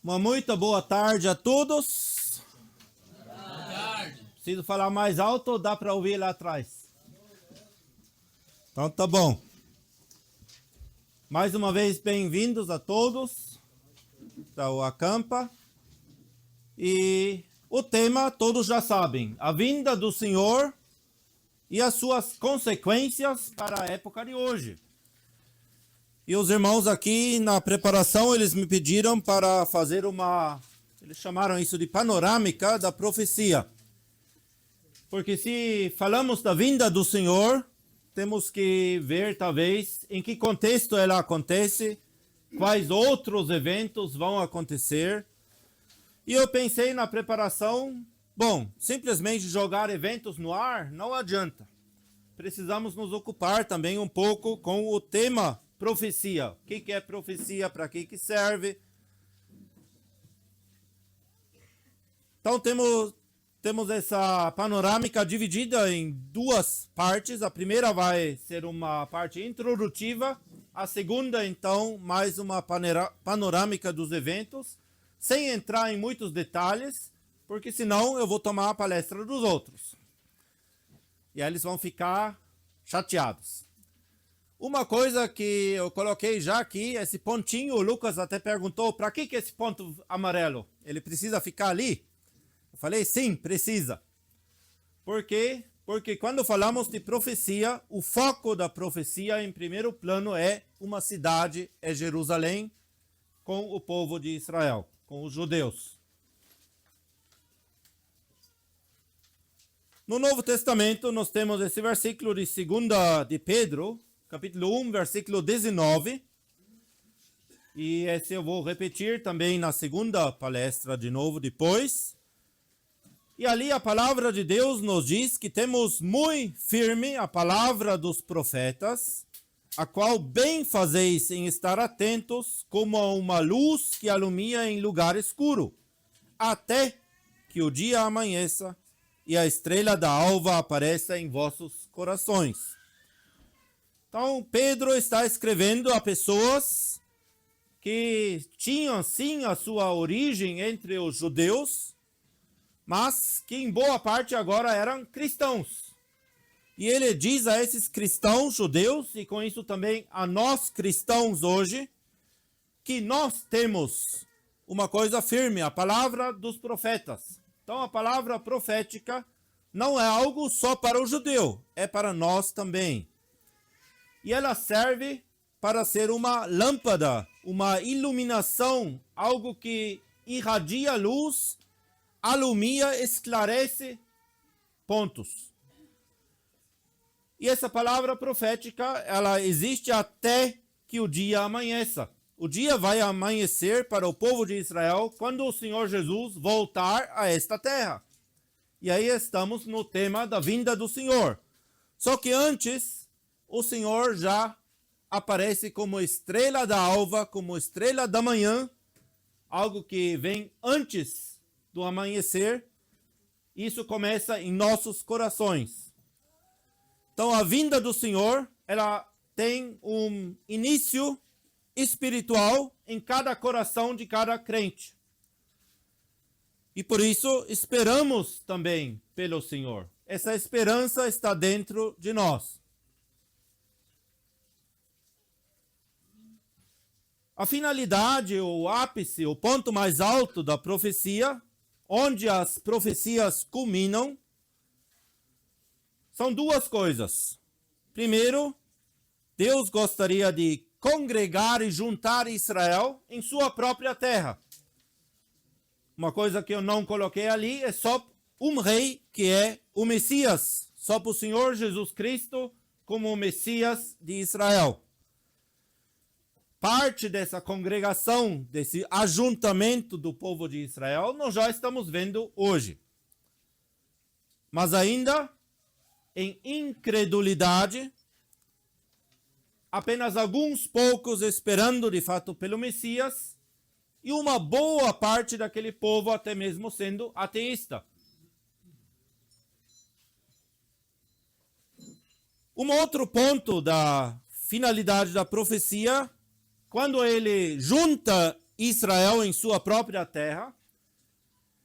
Uma muito boa tarde a todos. Boa tarde. Preciso falar mais alto ou dá para ouvir lá atrás? Então tá bom. Mais uma vez, bem-vindos a todos ao Acampa. E o tema todos já sabem, a vinda do Senhor e as suas consequências para a época de hoje. E os irmãos aqui na preparação, eles me pediram para fazer eles chamaram isso de panorâmica da profecia. Porque se falamos da vinda do Senhor, temos que ver talvez em que contexto ela acontece, quais outros eventos vão acontecer. E eu pensei na preparação, simplesmente jogar eventos no ar não adianta. Precisamos nos ocupar também um pouco com o tema profecia. O que é profecia? Para que serve? Então temos essa panorâmica dividida em duas partes. A primeira vai ser uma parte introdutiva. A segunda, então, mais uma panorâmica dos eventos, sem entrar em muitos detalhes, porque senão eu vou tomar a palestra dos outros. E aí eles vão ficar chateados. Uma coisa que eu coloquei já aqui, esse pontinho, o Lucas até perguntou, para que esse ponto amarelo? Ele precisa ficar ali? Eu falei, sim, precisa. Por quê? Porque quando falamos de profecia, o foco da profecia em primeiro plano é uma cidade, é Jerusalém, com o povo de Israel, com os judeus. No Novo Testamento, nós temos esse versículo de 2 de Pedro, capítulo 1, versículo 19. E esse eu vou repetir também na segunda palestra de novo depois. E ali a palavra de Deus nos diz que temos muito firme a palavra dos profetas, a qual bem fazeis em estar atentos como a uma luz que alumia em lugar escuro, até que o dia amanheça e a estrela da alva apareça em vossos corações. Então, Pedro está escrevendo a pessoas que tinham sim a sua origem entre os judeus, mas que em boa parte agora eram cristãos. E ele diz a esses cristãos judeus, e com isso também a nós cristãos hoje, que nós temos uma coisa firme, a palavra dos profetas. Então a palavra profética não é algo só para o judeu, é para nós também. E ela serve para ser uma lâmpada, uma iluminação, algo que irradia luz, alumia, esclarece pontos. E essa palavra profética, ela existe até que o dia amanheça. O dia vai amanhecer para o povo de Israel quando o Senhor Jesus voltar a esta terra. E aí estamos no tema da vinda do Senhor. Só que antes, o Senhor já aparece como estrela da alva, como estrela da manhã, algo que vem antes do amanhecer. Isso começa em nossos corações. Então a vinda do Senhor, ela tem um início espiritual em cada coração de cada crente. E por isso esperamos também pelo Senhor. Essa esperança está dentro de nós. A finalidade, o ápice, o ponto mais alto da profecia, onde as profecias culminam, são duas coisas. Primeiro, Deus gostaria de congregar e juntar Israel em sua própria terra. Uma coisa que eu não coloquei ali é só um rei que é o Messias, só para o Senhor Jesus Cristo como o Messias de Israel. Parte dessa congregação, desse ajuntamento do povo de Israel, nós já estamos vendo hoje. Mas ainda, em incredulidade, apenas alguns poucos esperando de fato pelo Messias, e uma boa parte daquele povo até mesmo sendo ateísta. Um outro ponto da finalidade da profecia, quando ele junta Israel em sua própria terra.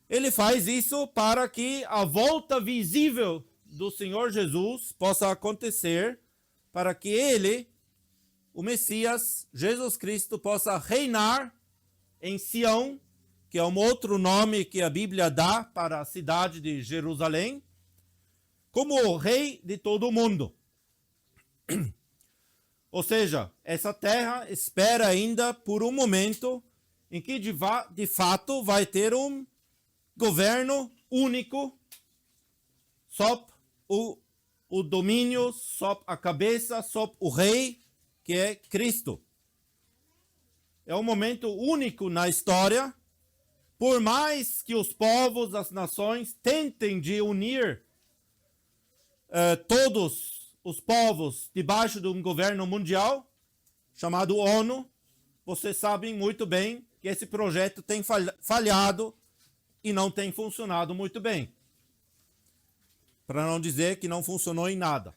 Ele faz isso para que a volta visível do Senhor Jesus possa acontecer, para que ele, o Messias, Jesus Cristo, possa reinar em Sião, que é um outro nome que a Bíblia dá para a cidade de Jerusalém, como o rei de todo o mundo. Ou seja, essa terra espera ainda por um momento em que de fato vai ter um governo único, sob o domínio, sob a cabeça, sob o rei, que é Cristo. É um momento único na história. Por mais que os povos, as nações, tentem de unir todos os povos debaixo de um governo mundial, chamado ONU, vocês sabem muito bem que esse projeto tem falhado e não tem funcionado muito bem. Para não dizer que não funcionou em nada.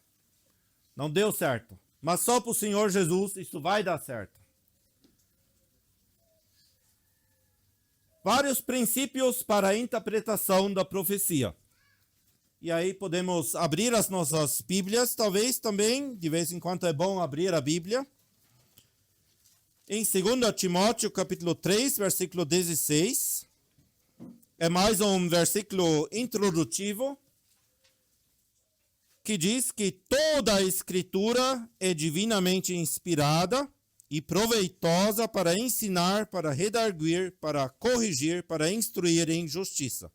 Não deu certo. Mas só para o Senhor Jesus isso vai dar certo. Vários princípios para a interpretação da profecia. E aí podemos abrir as nossas Bíblias, talvez também, de vez em quando é bom abrir a Bíblia. Em 2 Timóteo, capítulo 3, versículo 16. É mais um versículo introdutivo, que diz que toda a Escritura é divinamente inspirada e proveitosa para ensinar, para redarguir, para corrigir, para instruir em justiça.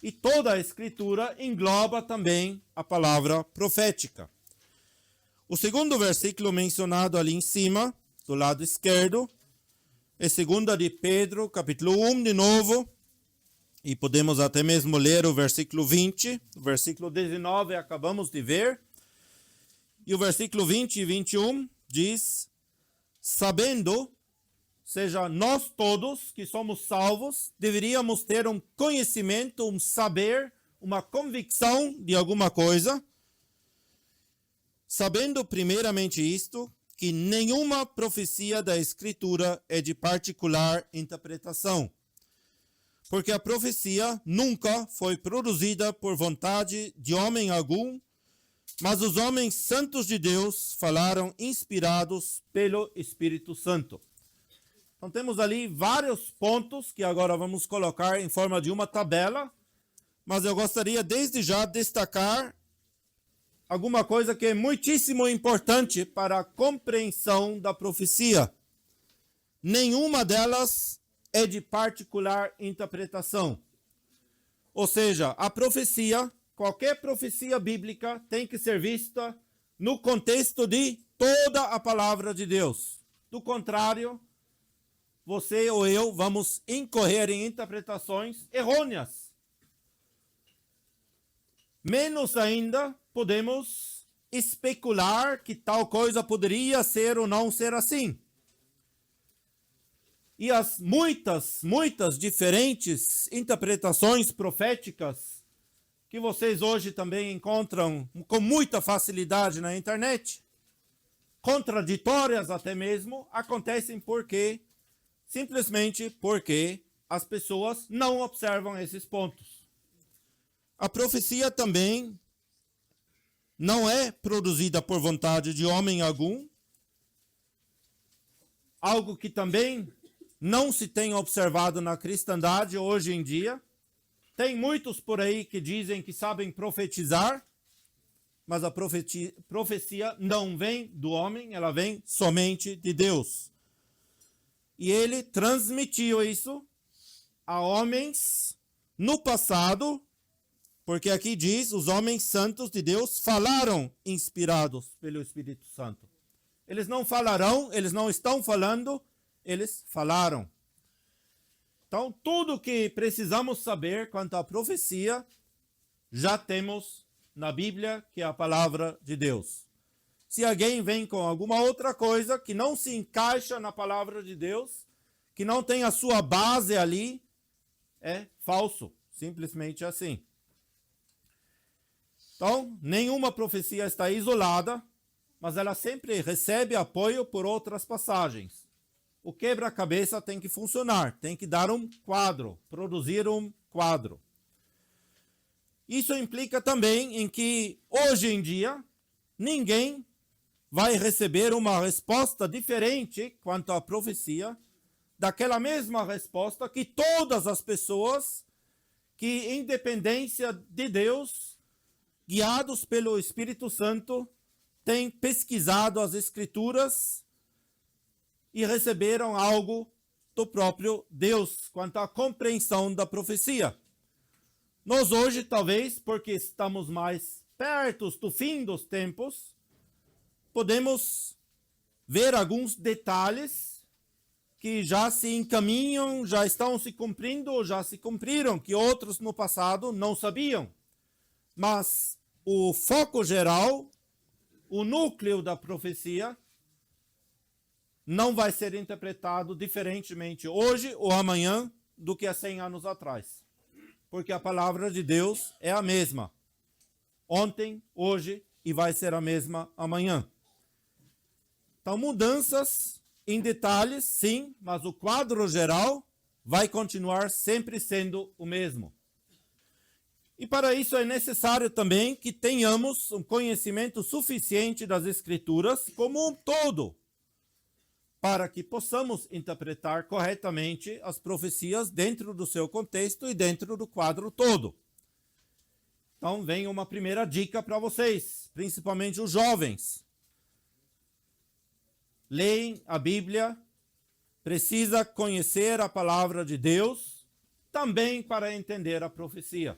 E toda a Escritura engloba também a palavra profética. O segundo versículo mencionado ali em cima, do lado esquerdo, é 2 de Pedro, capítulo 1 de novo, e podemos até mesmo ler o versículo 20, o versículo 19 acabamos de ver, e o versículo 20 e 21 diz: sabendo, seja, nós todos que somos salvos, deveríamos ter um conhecimento, um saber, uma convicção de alguma coisa, sabendo primeiramente isto, que nenhuma profecia da Escritura é de particular interpretação, porque a profecia nunca foi produzida por vontade de homem algum, mas os homens santos de Deus falaram inspirados pelo Espírito Santo. Então temos ali vários pontos que agora vamos colocar em forma de uma tabela, mas eu gostaria desde já destacar alguma coisa que é muitíssimo importante para a compreensão da profecia. Nenhuma delas é de particular interpretação. Ou seja, a profecia, qualquer profecia bíblica, tem que ser vista no contexto de toda a palavra de Deus. Do contrário, você ou eu vamos incorrer em interpretações errôneas. Menos ainda, podemos especular que tal coisa poderia ser ou não ser assim. E as muitas diferentes interpretações proféticas que vocês hoje também encontram com muita facilidade na internet, contraditórias até mesmo, acontecem simplesmente porque as pessoas não observam esses pontos. A profecia também não é produzida por vontade de homem algum, algo que também não se tem observado na cristandade hoje em dia. Tem muitos por aí que dizem que sabem profetizar, mas a profecia não vem do homem, ela vem somente de Deus. E ele transmitiu isso a homens no passado, porque aqui diz, os homens santos de Deus falaram inspirados pelo Espírito Santo. Eles não falarão, eles não estão falando, eles falaram. Então, tudo que precisamos saber quanto à profecia, já temos na Bíblia, que é a palavra de Deus. Se alguém vem com alguma outra coisa que não se encaixa na palavra de Deus, que não tem a sua base ali, é falso. Simplesmente assim. Então, nenhuma profecia está isolada, mas ela sempre recebe apoio por outras passagens. o quebra-cabeça tem que funcionar, tem que dar um quadro, produzir um quadro. Isso implica também em que, hoje em dia, ninguém vai receber uma resposta diferente quanto à profecia, daquela mesma resposta que todas as pessoas que, em dependência de Deus, guiados pelo Espírito Santo, têm pesquisado as Escrituras e receberam algo do próprio Deus quanto à compreensão da profecia. Nós hoje, talvez, porque estamos mais perto do fim dos tempos, podemos ver alguns detalhes que já se encaminham, já estão se cumprindo ou já se cumpriram, que outros no passado não sabiam. Mas o foco geral, o núcleo da profecia, não vai ser interpretado diferentemente hoje ou amanhã do que há 100 anos atrás. Porque a palavra de Deus é a mesma. Ontem, hoje e vai ser a mesma amanhã. Então, mudanças em detalhes, sim, mas o quadro geral vai continuar sempre sendo o mesmo. E para isso é necessário também que tenhamos um conhecimento suficiente das Escrituras como um todo, para que possamos interpretar corretamente as profecias dentro do seu contexto e dentro do quadro todo. Então, vem uma primeira dica para vocês, principalmente os jovens. Leem a Bíblia, precisa conhecer a palavra de Deus, também para entender a profecia.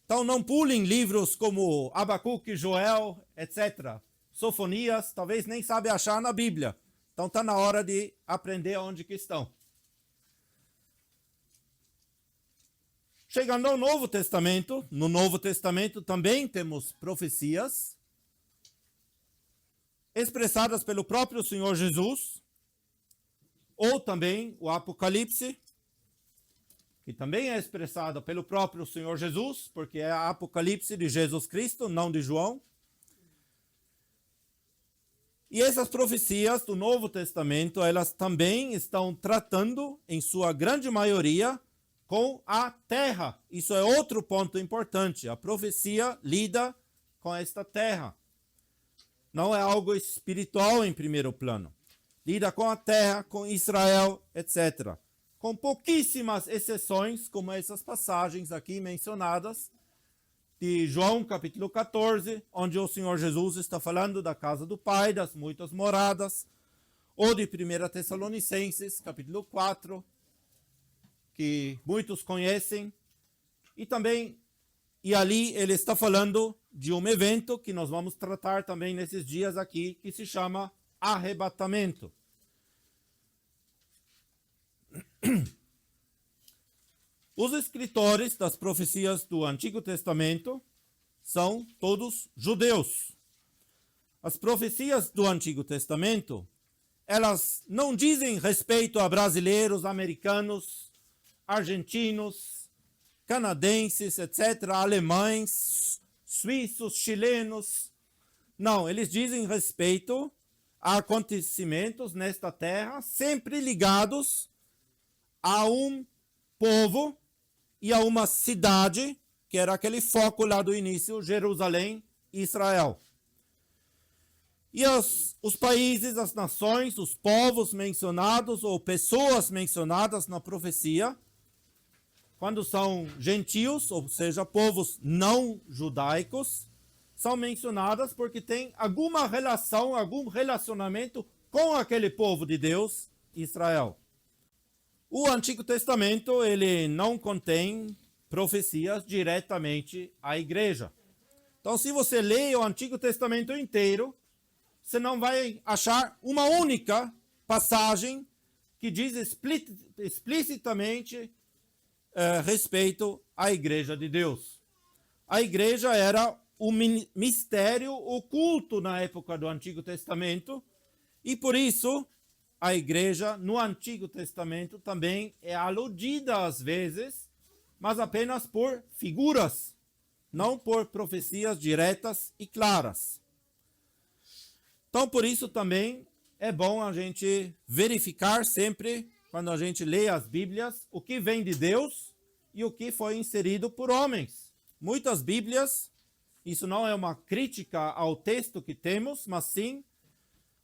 Então, não pulem livros como Abacuque, Joel, etc. Sofonias, talvez nem sabe achar na Bíblia. Então está na hora de aprender onde que estão. Chegando ao Novo Testamento, no Novo Testamento também temos profecias expressadas pelo próprio Senhor Jesus, ou também o Apocalipse, que também é expressado pelo próprio Senhor Jesus, porque é a Apocalipse de Jesus Cristo, não de João. E essas profecias do Novo Testamento, elas também estão tratando, em sua grande maioria, com a terra. Isso é outro ponto importante. A profecia lida com esta terra. Não é algo espiritual em primeiro plano. Lida com a terra, com Israel, etc. Com pouquíssimas exceções, como essas passagens aqui mencionadas, de João capítulo 14, onde o Senhor Jesus está falando da casa do Pai, das muitas moradas, ou de 1 Tessalonicenses capítulo 4, que muitos conhecem, e ali ele está falando de um evento que nós vamos tratar também nesses dias aqui, que se chama arrebatamento. Os escritores das profecias do Antigo Testamento são todos judeus. As profecias do Antigo Testamento, elas não dizem respeito a brasileiros, americanos, argentinos, canadenses, etc., alemães, suíços, chilenos. Não, eles dizem respeito a acontecimentos nesta terra, sempre ligados a um povo e a uma cidade, que era aquele foco lá do início, Jerusalém e Israel. E os países, as nações, os povos mencionados ou pessoas mencionadas na profecia, quando são gentios, ou seja, povos não judaicos, são mencionadas porque tem alguma relação, algum relacionamento com aquele povo de Deus, Israel. O Antigo Testamento, ele não contém profecias diretamente à igreja. Então, se você lê o Antigo Testamento inteiro, você não vai achar uma única passagem que diz explicitamente respeito à igreja de Deus. A igreja era o mistério oculto na época do Antigo Testamento, e por isso a igreja no Antigo Testamento também é aludida às vezes, mas apenas por figuras, não por profecias diretas e claras. Então, por isso também é bom a gente verificar sempre, quando a gente lê as Bíblias, o que vem de Deus e o que foi inserido por homens. Muitas Bíblias, isso não é uma crítica ao texto que temos, mas sim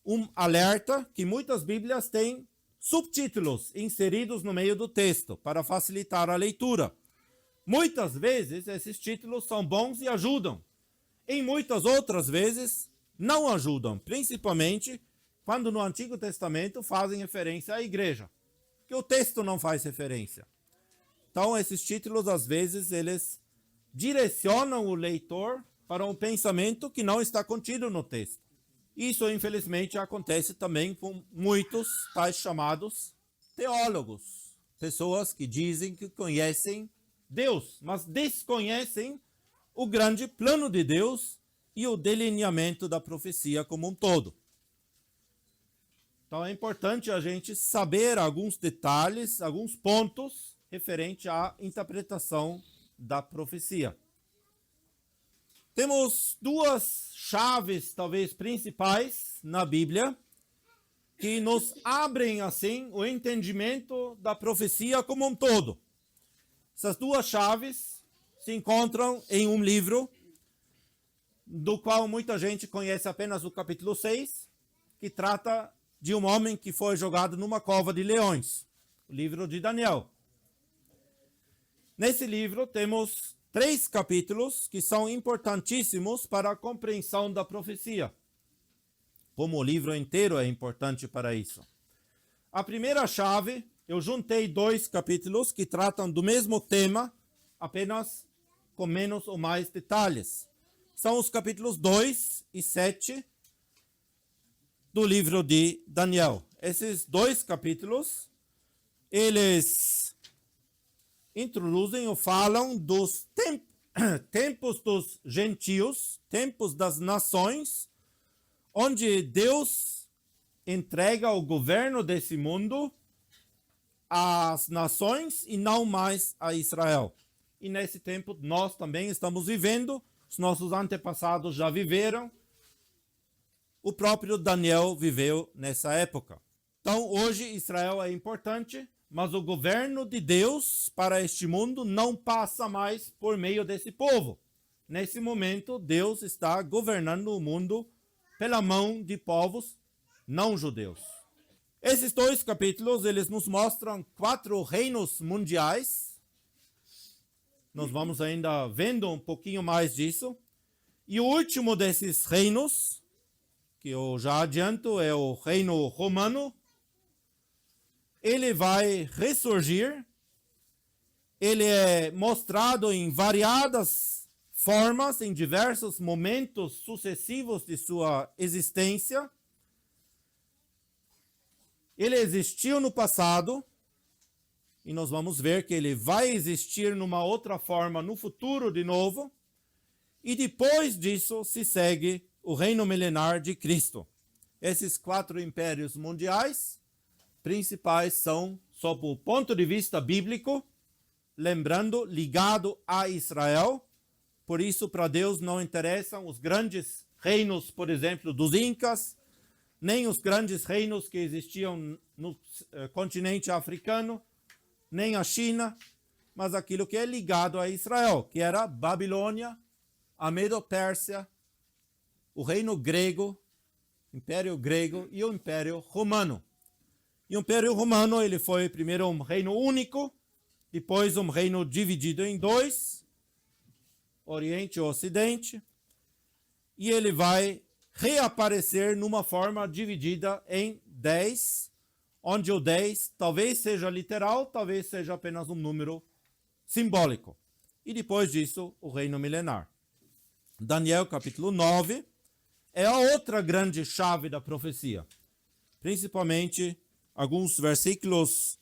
um alerta que muitas Bíblias têm subtítulos inseridos no meio do texto para facilitar a leitura. Muitas vezes esses títulos são bons e ajudam. Em muitas outras vezes não ajudam, principalmente quando no Antigo Testamento fazem referência à igreja, que o texto não faz referência. Então esses títulos às vezes eles direcionam o leitor para um pensamento que não está contido no texto. Isso, infelizmente, acontece também com muitos tais chamados teólogos, pessoas que dizem que conhecem Deus, mas desconhecem o grande plano de Deus e o delineamento da profecia como um todo. Então é importante a gente saber alguns detalhes, alguns pontos referente à interpretação da profecia. Temos duas chaves, talvez principais, na Bíblia, que nos abrem, assim, o entendimento da profecia como um todo. Essas duas chaves se encontram em um livro, do qual muita gente conhece apenas o capítulo 6, que trata de um homem que foi jogado numa cova de leões, o livro de Daniel. Nesse livro temos 3 capítulos que são importantíssimos para a compreensão da profecia, como o livro inteiro é importante para isso. A primeira chave, eu juntei 2 capítulos que tratam do mesmo tema, apenas com menos ou mais detalhes. São os capítulos 2 e 7 do livro de Daniel. Esses 2 capítulos, eles introduzem ou falam dos tempos dos gentios, tempos das nações, onde Deus entrega o governo desse mundo às nações e não mais a Israel. E nesse tempo nós também estamos vivendo, os nossos antepassados já viveram, o próprio Daniel viveu nessa época. Então hoje Israel é importante, mas o governo de Deus para este mundo não passa mais por meio desse povo. Nesse momento, Deus está governando o mundo pela mão de povos não judeus. Esses 2 capítulos, eles nos mostram 4 reinos mundiais. Nós vamos ainda vendo um pouquinho mais disso. E o último desses reinos, que eu já adianto, é o reino romano. Ele vai ressurgir, ele é mostrado em variadas formas, em diversos momentos sucessivos de sua existência. Ele existiu no passado, e nós vamos ver que ele vai existir numa outra forma no futuro de novo, e depois disso se segue o reino milenar de Cristo. Esses 4 impérios mundiais principais são, sob o ponto de vista bíblico, lembrando, ligado a Israel. Por isso, para Deus não interessam os grandes reinos, por exemplo, dos Incas, nem os grandes reinos que existiam no continente africano, nem a China, mas aquilo que é ligado a Israel, que era a Babilônia, a Medo-Pérsia, o reino grego, Império Grego e o Império Romano. E o Império Romano, ele foi primeiro um reino único, depois um reino dividido em 2, Oriente e Ocidente, e ele vai reaparecer numa forma dividida em 10, onde o 10 talvez seja literal, talvez seja apenas um número simbólico. E depois disso, o reino milenar. Daniel capítulo 9 é a outra grande chave da profecia, principalmente alguns versículos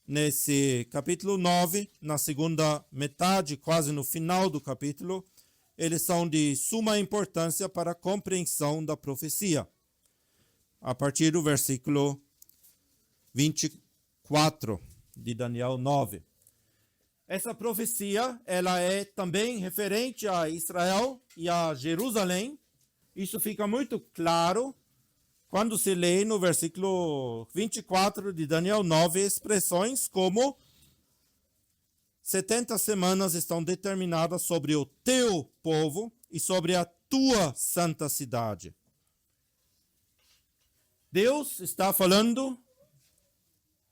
nesse capítulo 9, na segunda metade, quase no final do capítulo, eles são de suma importância para a compreensão da profecia. A partir do versículo 24 de Daniel 9. Essa profecia, ela é também referente a Israel e a Jerusalém. Isso fica muito claro quando se lê no versículo 24 de Daniel 9 expressões como 70 semanas estão determinadas sobre o teu povo e sobre a tua santa cidade. Deus está falando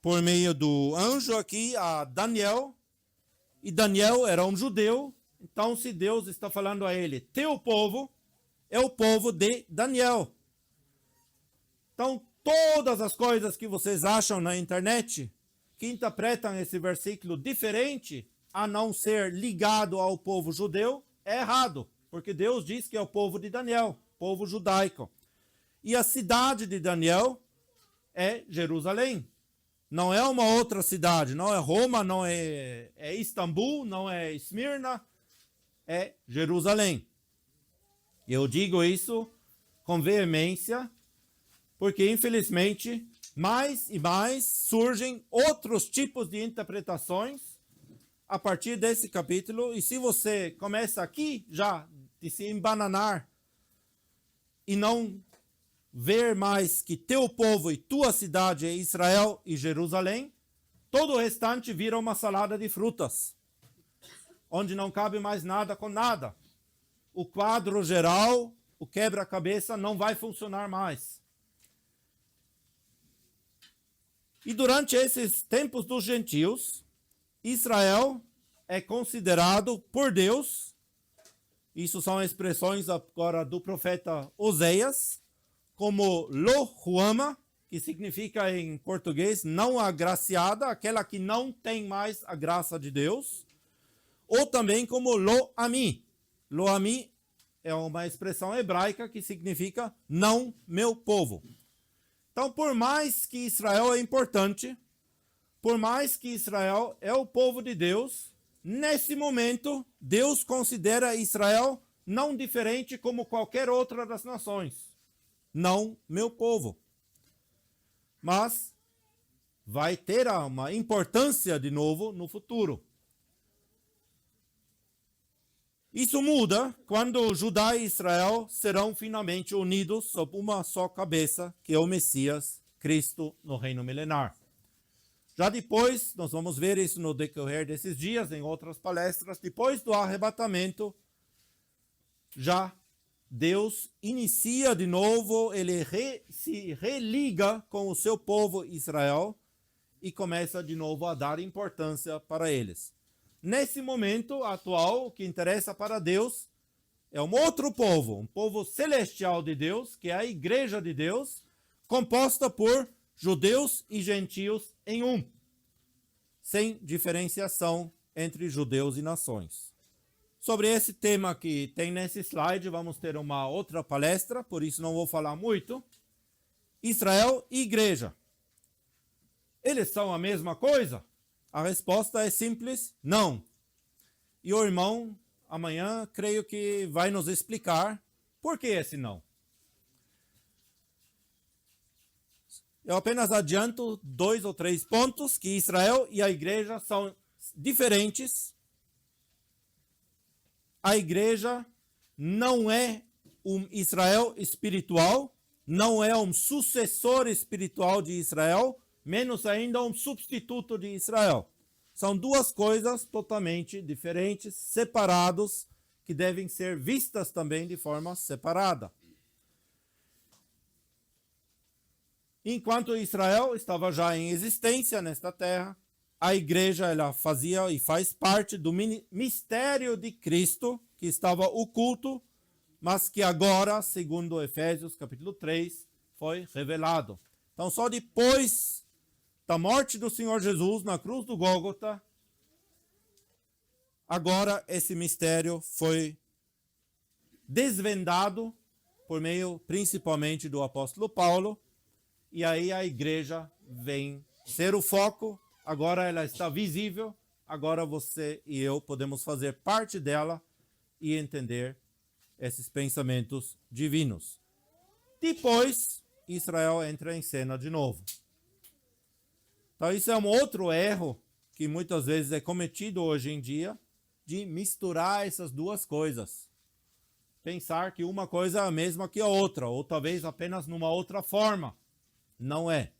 por meio do anjo aqui a Daniel, e Daniel era um judeu, então se Deus está falando a ele, teu povo é o povo de Daniel. Então, todas as coisas que vocês acham na internet, que interpretam esse versículo diferente, a não ser ligado ao povo judeu, é errado, porque Deus diz que é o povo de Daniel, povo judaico. E a cidade de Daniel é Jerusalém. Não é uma outra cidade, não é Roma, não é Istambul, não é Esmirna, é Jerusalém. Eu digo isso com veemência, porque infelizmente mais e mais surgem outros tipos de interpretações a partir desse capítulo. E se você começa aqui já de se embananar e não ver mais que teu povo e tua cidade é Israel e Jerusalém, todo o restante vira uma salada de frutas, onde não cabe mais nada com nada. O quadro geral, o quebra-cabeça não vai funcionar mais. E durante esses tempos dos gentios, Israel é considerado por Deus, isso são expressões agora do profeta Oséias, como Lo-Ruama, que significa em português não agraciada, aquela que não tem mais a graça de Deus, ou também como Lo-Ami. Lo-Ami é uma expressão hebraica que significa não meu povo. Então, por mais que Israel é importante, por mais que Israel é o povo de Deus, nesse momento, Deus considera Israel não diferente como qualquer outra das nações. Não meu povo. Mas vai ter uma importância de novo no futuro. Isso muda quando Judá e Israel serão finalmente unidos sob uma só cabeça, que é o Messias, Cristo, no reino milenar. Já depois, nós vamos ver isso no decorrer desses dias, em outras palestras, depois do arrebatamento, já Deus inicia de novo, ele se religa com o seu povo Israel e começa de novo a dar importância para eles. Nesse momento atual, o que interessa para Deus é um outro povo, um povo celestial de Deus, que é a igreja de Deus, composta por judeus e gentios em um, sem diferenciação entre judeus e nações. Sobre esse tema que tem nesse slide, vamos ter uma outra palestra, por isso não vou falar muito. Israel e igreja. Eles são a mesma coisa? A resposta é simples, não. E o irmão, amanhã, creio que vai nos explicar por que esse não. Eu apenas adianto 2 ou 3 pontos, que Israel e a igreja são diferentes. A igreja não é um Israel espiritual, não é um sucessor espiritual de Israel, menos ainda um substituto de Israel. São duas coisas totalmente diferentes, separados, que devem ser vistas também de forma separada. Enquanto Israel estava já em existência nesta terra, a igreja ela fazia e faz parte do mistério de Cristo, que estava oculto, mas que agora, segundo Efésios capítulo 3, foi revelado. Então, só depois da morte do Senhor Jesus na cruz do Gólgota, agora esse mistério foi desvendado por meio principalmente do apóstolo Paulo, e aí a igreja vem ser o foco. Agora ela está visível, agora você e eu podemos fazer parte dela e entender esses pensamentos divinos. Depois, Israel entra em cena de novo. Então isso é um outro erro que muitas vezes é cometido hoje em dia, de misturar essas duas coisas. pensar que uma coisa é a mesma que a outra, ou talvez apenas numa outra forma. Não é.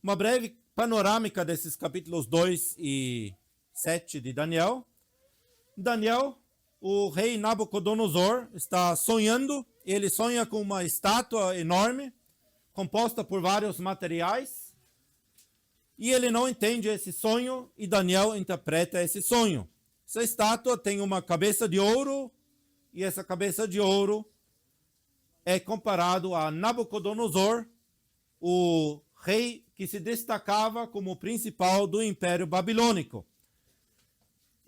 Uma breve panorâmica desses capítulos 2 e 7 de Daniel. Daniel, o rei Nabucodonosor, está sonhando. Ele sonha com uma estátua enorme, composta por vários materiais. E ele não entende esse sonho, e Daniel interpreta esse sonho. Essa estátua tem uma cabeça de ouro, e essa cabeça de ouro é comparado a Nabucodonosor, o rei que se destacava como principal do Império Babilônico.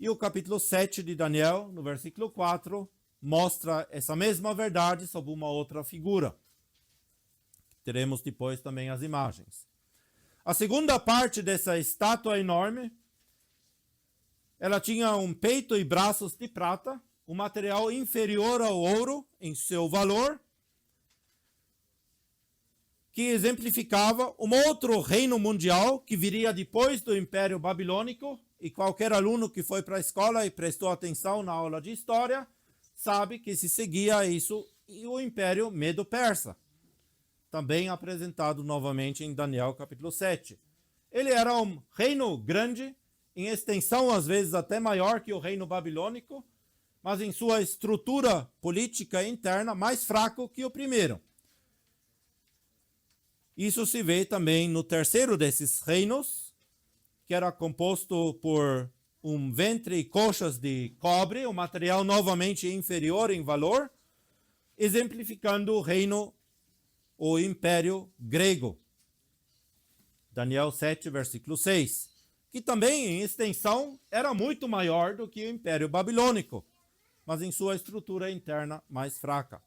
E o capítulo 7 de Daniel, no versículo 4, mostra essa mesma verdade sob uma outra figura. Teremos depois também as imagens. A segunda parte dessa estátua enorme, ela tinha um peito e braços de prata, um material inferior ao ouro em seu valor, que exemplificava um outro reino mundial que viria depois do Império Babilônico, e qualquer aluno que foi para a escola e prestou atenção na aula de história sabe que se seguia isso e o Império Medo-Persa, também apresentado novamente em Daniel capítulo 7. Ele era um reino grande, em extensão às vezes até maior que o reino babilônico, mas em sua estrutura política interna mais fraco que o primeiro. Isso se vê também no terceiro desses reinos, que era composto por um ventre e coxas de cobre, um material novamente inferior em valor, exemplificando o reino, o Império Grego. Daniel 7, versículo 6. Que também, em extensão, era muito maior do que o Império Babilônico, mas em sua estrutura interna mais fraca.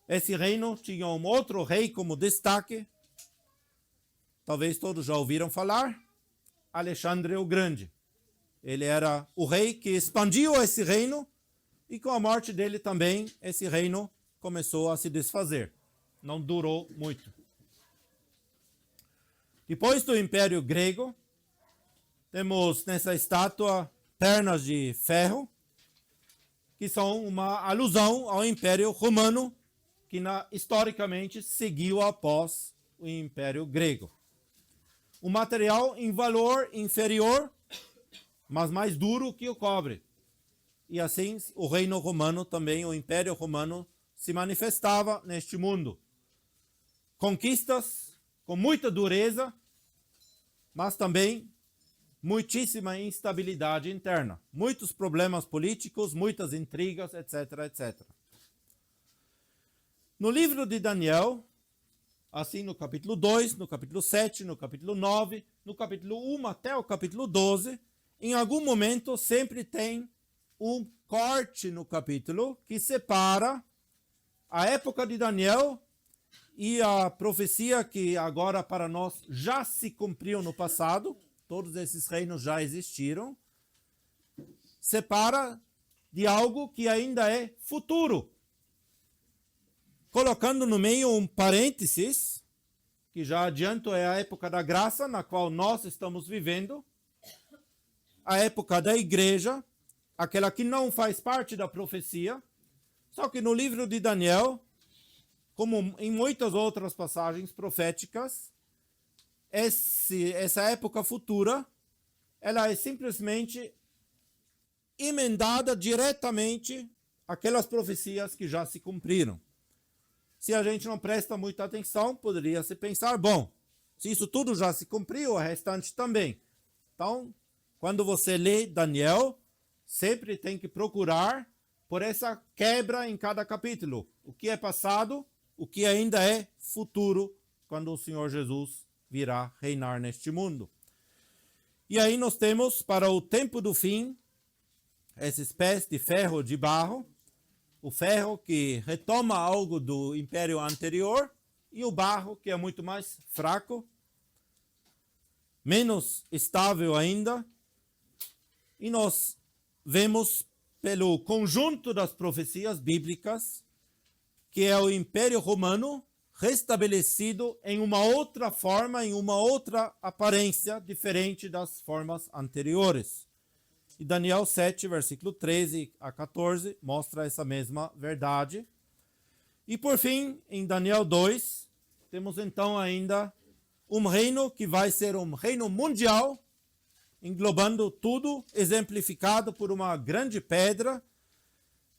Esse reino tinha um outro rei como destaque, talvez todos já ouviram falar, Alexandre o Grande. Ele era o rei que expandiu esse reino e com a morte dele também esse reino começou a se desfazer. Não durou muito. Depois do Império Grego, temos nessa estátua pernas de ferro, que são uma alusão ao Império Romano, que historicamente seguiu após o Império Grego. Um material em valor inferior, mas mais duro que o cobre. E assim o reino romano também, o Império Romano, se manifestava neste mundo. Conquistas com muita dureza, mas também muitíssima instabilidade interna. Muitos problemas políticos, muitas intrigas, etc, etc. No livro de Daniel, assim no capítulo 2, no capítulo 7, no capítulo 9, no capítulo 1 até o capítulo 12, em algum momento sempre tem um corte no capítulo que separa a época de Daniel e a profecia que agora para nós já se cumpriu no passado, todos esses reinos já existiram, separa de algo que ainda é futuro, colocando no meio um parênteses, que já adianto é a época da graça na qual nós estamos vivendo, a época da igreja, aquela que não faz parte da profecia, só que no livro de Daniel, como em muitas outras passagens proféticas, essa época futura, ela é simplesmente emendada diretamente àquelas profecias que já se cumpriram. Se a gente não presta muita atenção, poderia se pensar, bom, se isso tudo já se cumpriu, o restante também. Então, quando você lê Daniel, sempre tem que procurar por essa quebra em cada capítulo. O que é passado, o que ainda é futuro, quando o Senhor Jesus virá reinar neste mundo. E aí nós temos, para o tempo do fim, esses pés de ferro de barro, o ferro que retoma algo do império anterior e o barro que é muito mais fraco, menos estável ainda. E nós vemos pelo conjunto das profecias bíblicas que é o Império Romano restabelecido em uma outra forma, em uma outra aparência diferente das formas anteriores. E Daniel 7, versículo 13 a 14, mostra essa mesma verdade. E por fim, em Daniel 2, temos então ainda um reino que vai ser um reino mundial, englobando tudo, exemplificado por uma grande pedra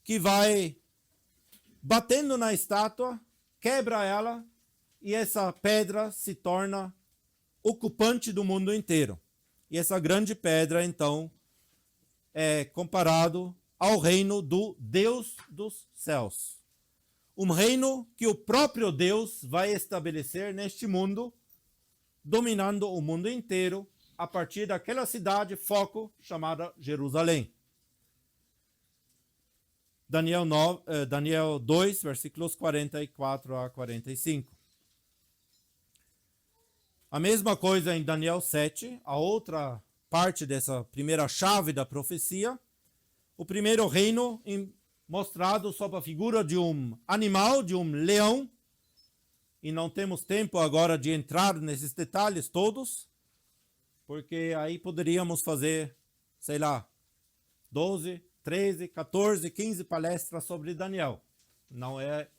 que vai batendo na estátua, quebra ela, e essa pedra se torna ocupante do mundo inteiro. E essa grande pedra, então, é comparado ao reino do Deus dos céus. Um reino que o próprio Deus vai estabelecer neste mundo, dominando o mundo inteiro, a partir daquela cidade, foco, chamada Jerusalém. Daniel 2, versículos 44 a 45. A mesma coisa em Daniel 7, a outra parte dessa primeira chave da profecia. O primeiro reino mostrado sob a figura de um animal, de um leão. E não temos tempo agora de entrar nesses detalhes todos, porque aí poderíamos fazer, 12, 13, 14, 15 palestras sobre Daniel. Não é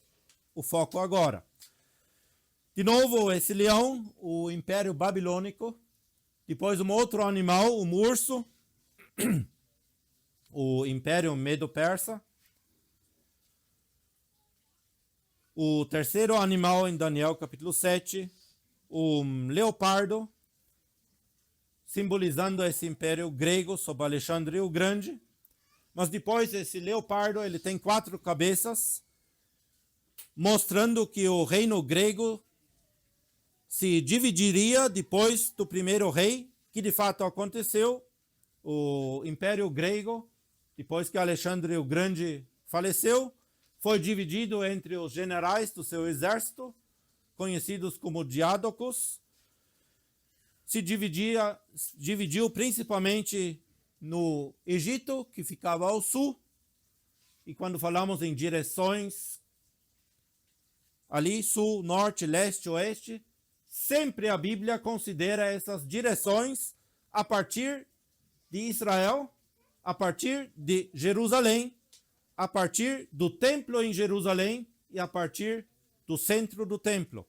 o foco agora. De novo, esse leão, o Império Babilônico. Depois, um outro animal, um urso, o Império Medo-Persa. O terceiro animal em Daniel, capítulo 7, um leopardo, simbolizando esse Império Grego sob Alexandre o Grande. Mas depois, esse leopardo, ele tem 4 cabeças, mostrando que o reino grego se dividiria depois do primeiro rei, que de fato aconteceu. O Império Grego, depois que Alexandre o Grande faleceu, foi dividido entre os generais do seu exército, conhecidos como diádocos. Se dividiu principalmente no Egito, que ficava ao sul. E quando falamos em direções, ali sul, norte, leste, oeste, sempre a Bíblia considera essas direções a partir de Israel, a partir de Jerusalém, a partir do templo em Jerusalém e a partir do centro do templo.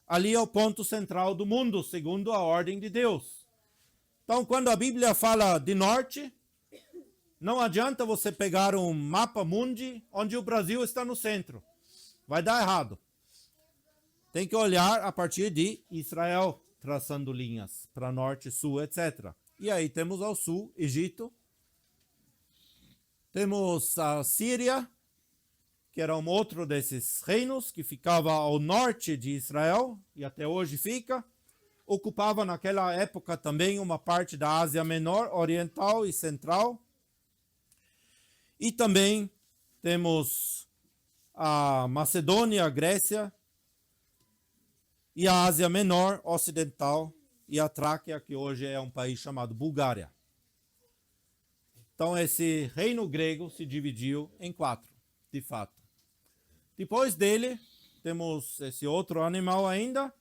Ali é o ponto central do mundo, segundo a ordem de Deus. Então, quando a Bíblia fala de norte, não adianta você pegar um mapa mundi onde o Brasil está no centro. Vai dar errado. Tem que olhar a partir de Israel, traçando linhas para norte, sul, etc. E aí temos ao sul, Egito. Temos a Síria, que era um outro desses reinos, que ficava ao norte de Israel, e até hoje fica. Ocupava naquela época também uma parte da Ásia Menor, Oriental e Central. E também temos a Macedônia, a Grécia, e a Ásia Menor, Ocidental, e a Tráquea, que hoje é um país chamado Bulgária. Então, esse reino grego se dividiu em 4, de fato. Depois dele, temos esse outro animal ainda,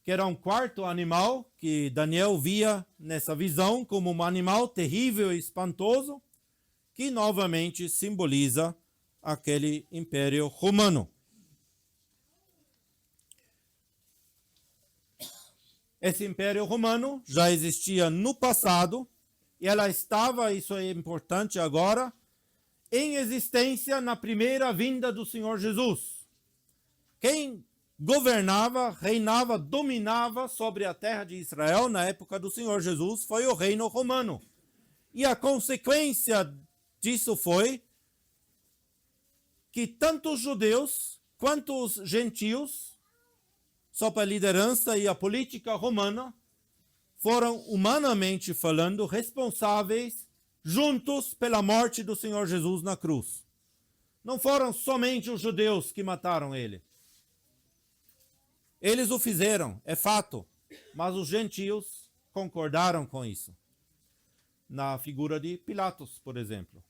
que era um quarto animal, que Daniel via nessa visão como um animal terrível e espantoso, que novamente simboliza aquele Império Romano. Esse Império Romano já existia no passado, e ela estava, isso é importante agora, em existência na primeira vinda do Senhor Jesus. Quem governava, reinava, dominava sobre a terra de Israel na época do Senhor Jesus foi o reino romano. E a consequência disso foi que tanto os judeus quanto os gentios, sob a liderança e a política romana, foram, humanamente falando, responsáveis juntos pela morte do Senhor Jesus na cruz. Não foram somente os judeus que mataram ele. Eles o fizeram, é fato, mas os gentios concordaram com isso. Na figura de Pilatos, por exemplo.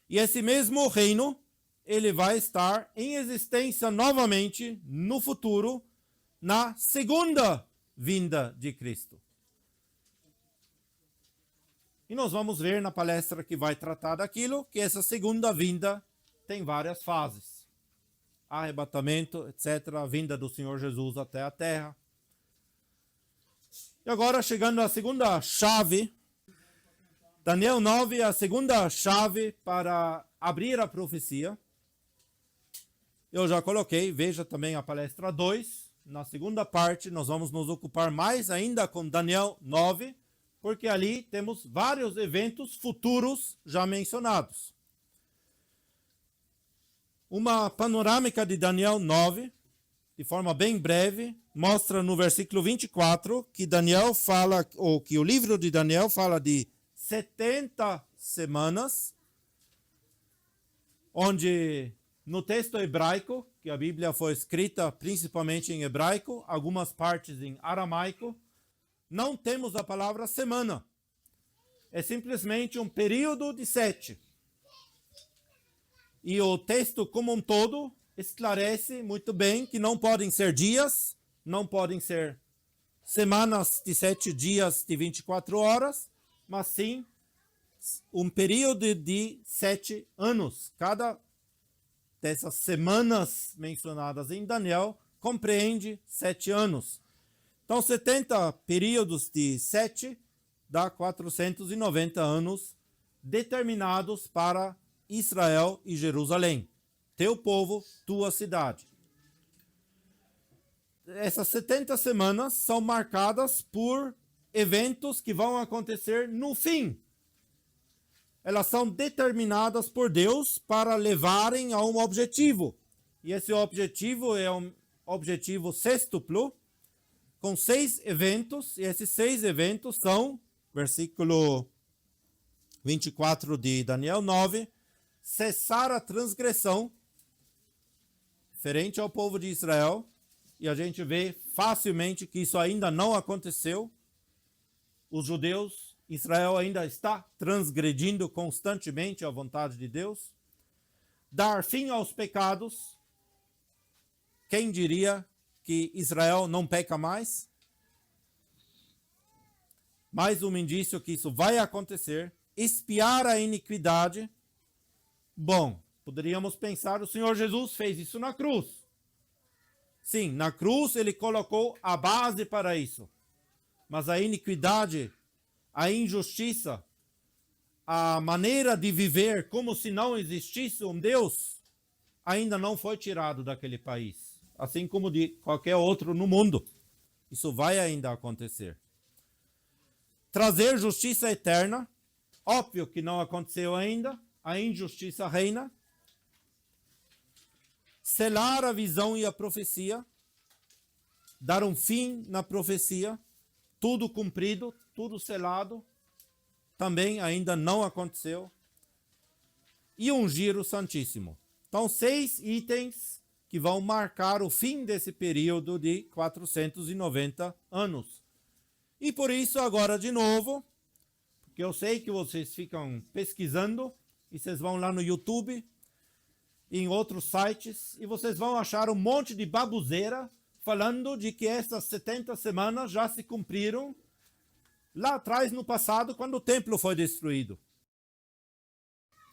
E esse mesmo reino, ele vai estar em existência novamente no futuro, na segunda vinda de Cristo. E nós vamos ver na palestra que vai tratar daquilo, que essa segunda vinda tem várias fases. Arrebatamento, etc., a vinda do Senhor Jesus até a terra. E agora, chegando à segunda chave, Daniel 9 é a segunda chave para abrir a profecia. Eu já coloquei, veja também a palestra 2. Na segunda parte, nós vamos nos ocupar mais ainda com Daniel 9, porque ali temos vários eventos futuros já mencionados. Uma panorâmica de Daniel 9, de forma bem breve, mostra no versículo 24 que Daniel fala, ou que o livro de Daniel fala de 70 semanas, onde no texto hebraico, que a Bíblia foi escrita principalmente em hebraico, algumas partes em aramaico, não temos a palavra semana. É simplesmente um período de 7. E o texto como um todo esclarece muito bem que não podem ser dias, não podem ser semanas de 7 dias de 24 horas, mas sim um período de 7 anos. Cada dessas semanas mencionadas em Daniel compreende 7 anos. Então, 70 períodos de 7 dá 490 anos determinados para Israel e Jerusalém. Teu povo, tua cidade. Essas 70 semanas são marcadas por eventos que vão acontecer no fim. Elas são determinadas por Deus para levarem a um objetivo. E esse objetivo é um objetivo sextuplo, com 6 eventos. E esses 6 eventos são, versículo 24 de Daniel 9, cessar a transgressão, referente ao povo de Israel. E a gente vê facilmente que isso ainda não aconteceu. Os judeus, Israel ainda está transgredindo constantemente a vontade de Deus. Dar fim aos pecados. Quem diria que Israel não peca mais? Mais um indício que isso vai acontecer. Expiar a iniquidade. Bom, poderíamos pensar, o Senhor Jesus fez isso na cruz. Sim, na cruz ele colocou a base para isso. Mas a iniquidade, a injustiça, a maneira de viver como se não existisse um Deus, ainda não foi tirado daquele país. Assim como de qualquer outro no mundo. Isso vai ainda acontecer. Trazer justiça eterna, óbvio que não aconteceu ainda, a injustiça reina. Selar a visão e a profecia, dar um fim na profecia, tudo cumprido, tudo selado, também ainda não aconteceu. E ungir o Santíssimo. Então, 6 itens que vão marcar o fim desse período de 490 anos. E por isso, agora de novo, porque eu sei que vocês ficam pesquisando, e vocês vão lá no YouTube, em outros sites, e vocês vão achar um monte de baboseira falando de que essas 70 semanas já se cumpriram lá atrás no passado, quando o templo foi destruído.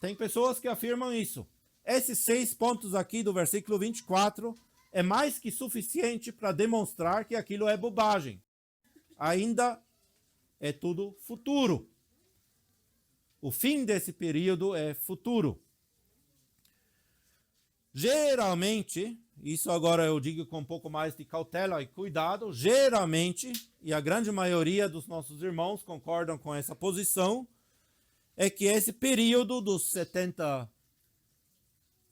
Tem pessoas que afirmam isso. Esses 6 pontos aqui do versículo 24 é mais que suficiente para demonstrar que aquilo é bobagem. Ainda é tudo futuro. O fim desse período é futuro. Geralmente, isso agora eu digo com um pouco mais de cautela e cuidado, geralmente, e a grande maioria dos nossos irmãos concordam com essa posição, é que esse período dos 70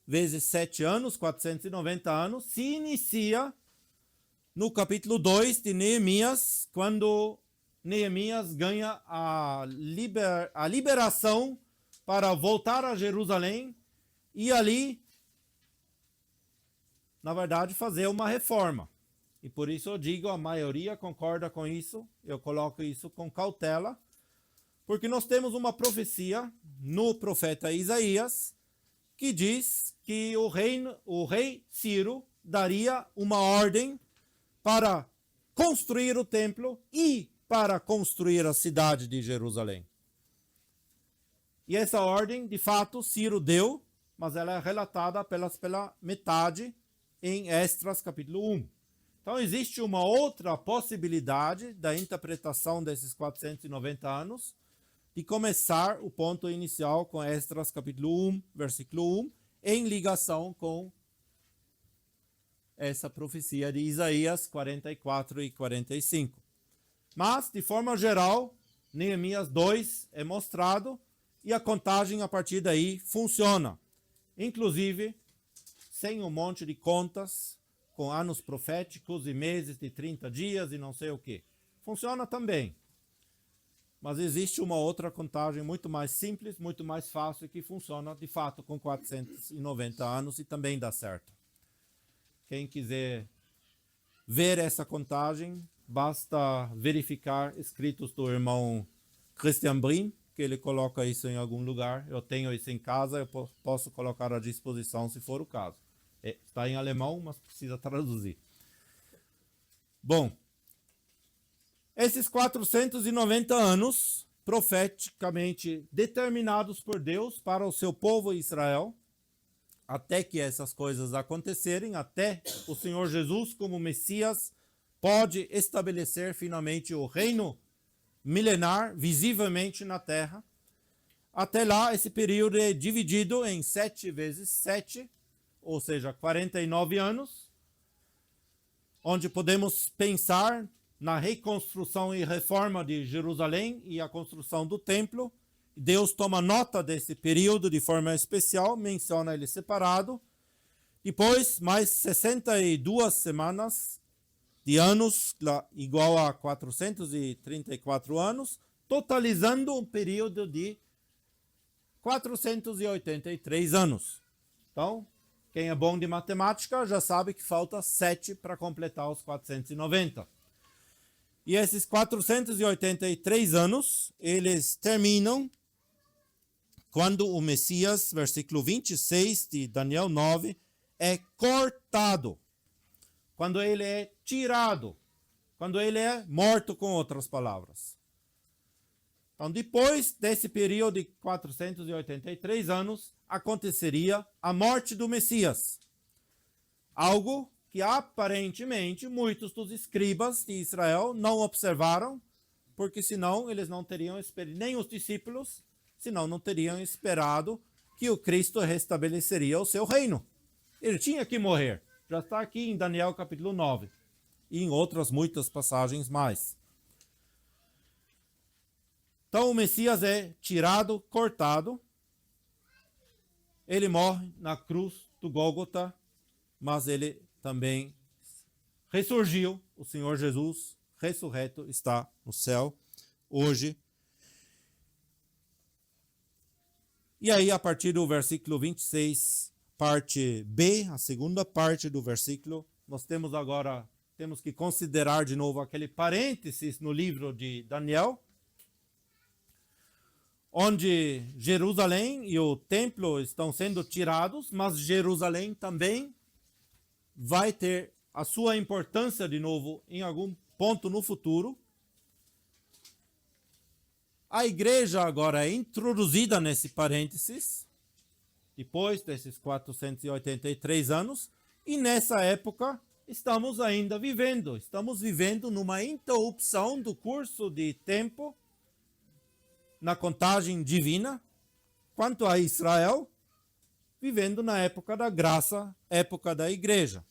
vezes 7 anos, 490 anos, se inicia no capítulo 2 de Neemias, quando Neemias ganha a liberação para voltar a Jerusalém e ali, na verdade, fazer uma reforma. E por isso eu digo, a maioria concorda com isso, eu coloco isso com cautela, porque nós temos uma profecia no profeta Isaías que diz que o rei Ciro daria uma ordem para construir o templo e para construir a cidade de Jerusalém. E essa ordem, de fato, Ciro deu, mas ela é relatada pela metade em Esdras capítulo 1. Então existe uma outra possibilidade da interpretação desses 490 anos, de começar o ponto inicial com Esdras capítulo 1, versículo 1, em ligação com essa profecia de Isaías 44 e 45. Mas, de forma geral, Neemias 2 é mostrado e a contagem a partir daí funciona. Inclusive, sem um monte de contas, com anos proféticos e meses de 30 dias e não sei o que. Funciona também. Mas existe uma outra contagem muito mais simples, muito mais fácil, que funciona de fato com 490 anos e também dá certo. Quem quiser ver essa contagem, basta verificar escritos do irmão Christian Brim, que ele coloca isso em algum lugar. Eu tenho isso em casa, eu posso colocar à disposição se for o caso. Está em alemão, mas precisa traduzir. Bom, esses 490 anos, profeticamente determinados por Deus para o seu povo Israel, até que essas coisas acontecerem, até o Senhor Jesus como Messias pode estabelecer finalmente o reino milenar visivelmente na terra. Até lá, esse período é dividido em 7 vezes 7, ou seja, 49 anos, onde podemos pensar na reconstrução e reforma de Jerusalém e a construção do templo. Deus toma nota desse período de forma especial, menciona ele separado. Depois, mais 62 semanas de anos, igual a 434 anos, totalizando um período de 483 anos. Então, quem é bom de matemática já sabe que falta 7 para completar os 490. E esses 483 anos, eles terminam quando o Messias, versículo 26 de Daniel 9, é cortado. Quando ele é tirado. Quando ele é morto, com outras palavras. Então, depois desse período de 483 anos, aconteceria a morte do Messias. Algo que aparentemente muitos dos escribas de Israel não observaram, porque senão eles não teriam esperado, nem os discípulos, senão não teriam esperado que o Cristo restabeleceria o seu reino. Ele tinha que morrer. Já está aqui em Daniel capítulo 9 e em outras muitas passagens mais. Então o Messias é tirado, cortado. Ele morre na cruz do Gólgota, mas ele também ressurgiu. O Senhor Jesus, ressurreto, está no céu hoje. E aí, a partir do versículo 26, parte B, a segunda parte do versículo, nós temos que considerar de novo aquele parênteses no livro de Daniel, onde Jerusalém e o templo estão sendo tirados, mas Jerusalém também vai ter a sua importância de novo em algum ponto no futuro. A igreja agora é introduzida nesse parênteses, depois desses 483 anos, e nessa época estamos vivendo numa interrupção do curso de tempo na contagem divina, quanto a Israel, vivendo na época da graça, época da igreja.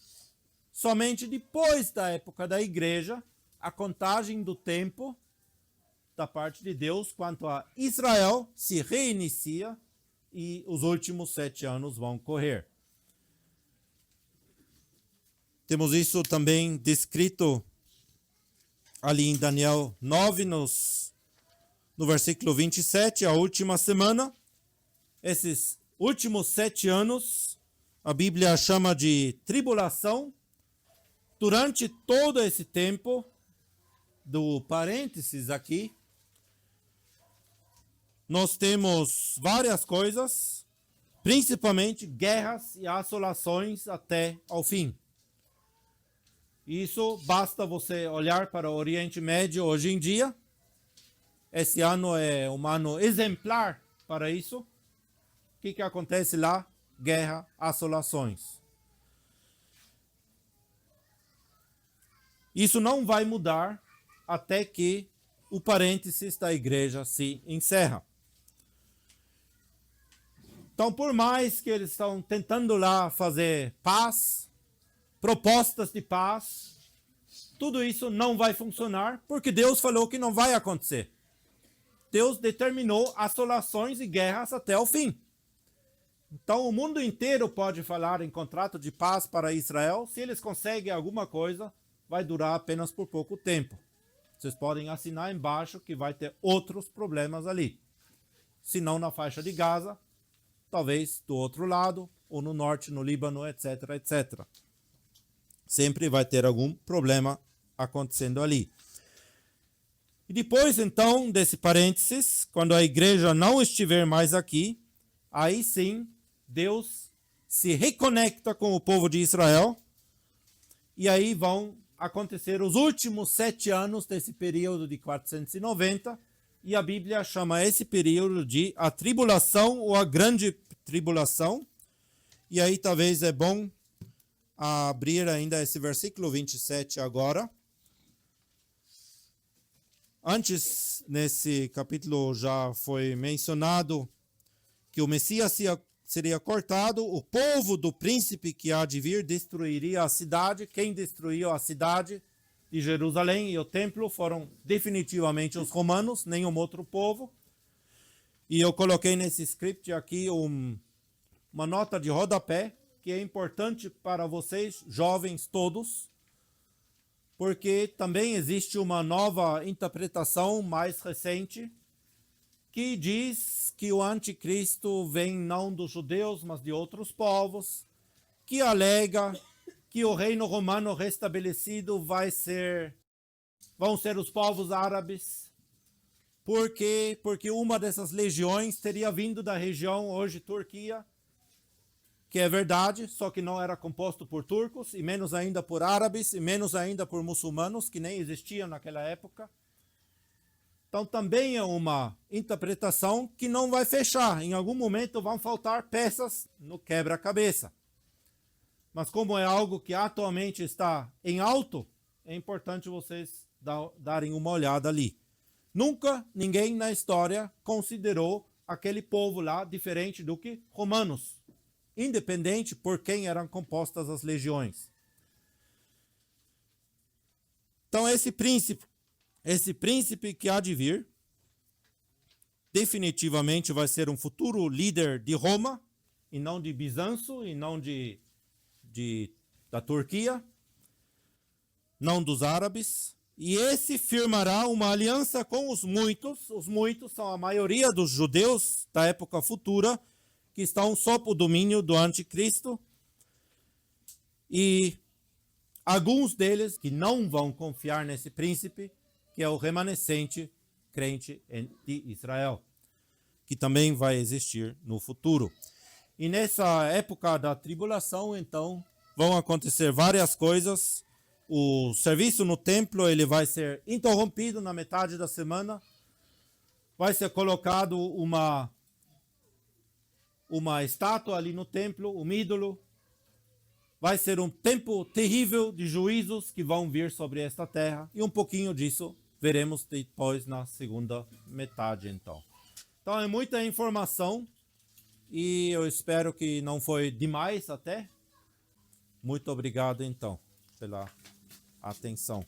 Somente depois da época da igreja, a contagem do tempo da parte de Deus quanto a Israel se reinicia e os últimos 7 anos vão correr. Temos isso também descrito ali em Daniel 9, no versículo 27, a última semana. Esses últimos 7 anos, a Bíblia chama de tribulação. Durante todo esse tempo, do parênteses aqui, nós temos várias coisas, principalmente guerras e assolações até ao fim. Isso basta você olhar para o Oriente Médio hoje em dia. Esse ano é um ano exemplar para isso. O que acontece lá? Guerra, assolações. Isso não vai mudar até que o parênteses da igreja se encerra. Então, por mais que eles estão tentando lá fazer paz, propostas de paz, tudo isso não vai funcionar, porque Deus falou que não vai acontecer. Deus determinou assolações e guerras até o fim. Então, o mundo inteiro pode falar em contrato de paz para Israel. Se eles conseguem alguma coisa, vai durar apenas por pouco tempo. Vocês podem assinar embaixo que vai ter outros problemas ali. Se não na faixa de Gaza, talvez do outro lado, ou no norte, no Líbano, etc, etc. Sempre vai ter algum problema acontecendo ali. E depois, então, desse parênteses, quando a igreja não estiver mais aqui, aí sim, Deus se reconecta com o povo de Israel, e aí vão acontecer os últimos 7 anos desse período de 490, e a Bíblia chama esse período de a tribulação ou a grande tribulação. E aí talvez é bom abrir ainda esse versículo 27 agora. Antes, nesse capítulo já foi mencionado que o Messias seria cortado, o povo do príncipe que há de vir destruiria a cidade. Quem destruiu a cidade de Jerusalém e o templo foram definitivamente os romanos, nenhum outro povo. E eu coloquei nesse script aqui uma nota de rodapé, que é importante para vocês, jovens todos, porque também existe uma nova interpretação mais recente, que diz que o anticristo vem não dos judeus, mas de outros povos, que alega que o reino romano restabelecido vão ser os povos árabes. Por quê? Porque uma dessas legiões teria vindo da região hoje Turquia, que é verdade, só que não era composto por turcos, e menos ainda por árabes, e menos ainda por muçulmanos, que nem existiam naquela época. Então também é uma interpretação que não vai fechar. Em algum momento vão faltar peças no quebra-cabeça. Mas como é algo que atualmente está em alto, é importante vocês darem uma olhada ali. Nunca ninguém na história considerou aquele povo lá diferente do que romanos, independente por quem eram compostas as legiões. Então esse príncipe que há de vir, definitivamente vai ser um futuro líder de Roma, e não de Bizâncio, e não da Turquia, não dos árabes. E esse firmará uma aliança com os muitos são a maioria dos judeus da época futura, que estão sob o domínio do anticristo, e alguns deles que não vão confiar nesse príncipe, que é o remanescente crente de Israel, que também vai existir no futuro. E nessa época da tribulação, então, vão acontecer várias coisas. O serviço no templo ele vai ser interrompido na metade da semana. Vai ser colocado uma estátua ali no templo, um ídolo. Vai ser um tempo terrível de juízos que vão vir sobre esta terra. E um pouquinho disso veremos depois na segunda metade, então. Então é muita informação e eu espero que não foi demais até. Muito obrigado, então, pela atenção.